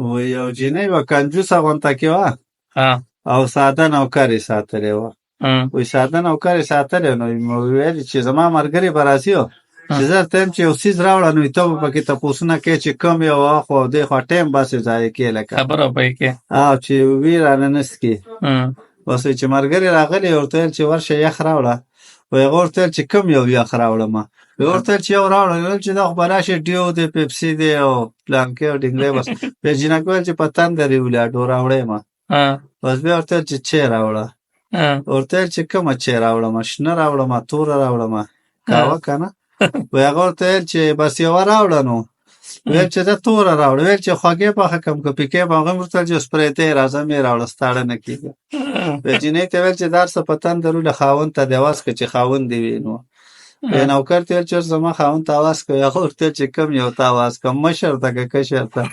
و یو جینۍ وه کنجوسه غونته کې وه او ساده نوکر یې ساتلی وه. وایي ساده نوکر یې ساتلی نو مې ویل چې زما ملګري به راځي چې زه درته یم چې یو څیز راوړه نو ته به پکې تپوسونه کوې چې کوم یو اخوا او دې خوا ټایم باسې ضایع کړې لکه خبره به یې کې چې وي رانه نسکې. بس چې ملګري راغلي ورته ویل چې ورشه یخ راوړه. وایي هغه ورته ویل چې کوم یو یخ راوړمه. ورته ویل چې یو راوړه. ویل چې دا خو بلا شي ډیو دی پیپسي دی او پلانکې او ډینګلی بس. بیا جینکو ویل چې په تندر یې ولاډو راوړی ما. بس بیا ورته ویل چې چای راوړه. ورته ویل چې کومه چای راوړمه شنه راوړمه توره راوړمه کاوه که نه. وایي هغه ورته ویل چې بس یوه راوړه نو. ویل چې زه توره راوړه. ویل چې خوږې پخه کړم که پیکې به هغه ورته ویل چې سپریتی راځه مې راوړه ستاړه نه کېږه. بیا جینۍ ته ویل چې دا هر څه په تندر ولې خاوند ته دې اواز کړه چې خاوند دې وي نو. بیا نوکر ته ویل چې اوس زما خاوند ته اواز کوي. هغه ورته ویل چې کوم یو ته اواز کړم مشر ته که کشر ته.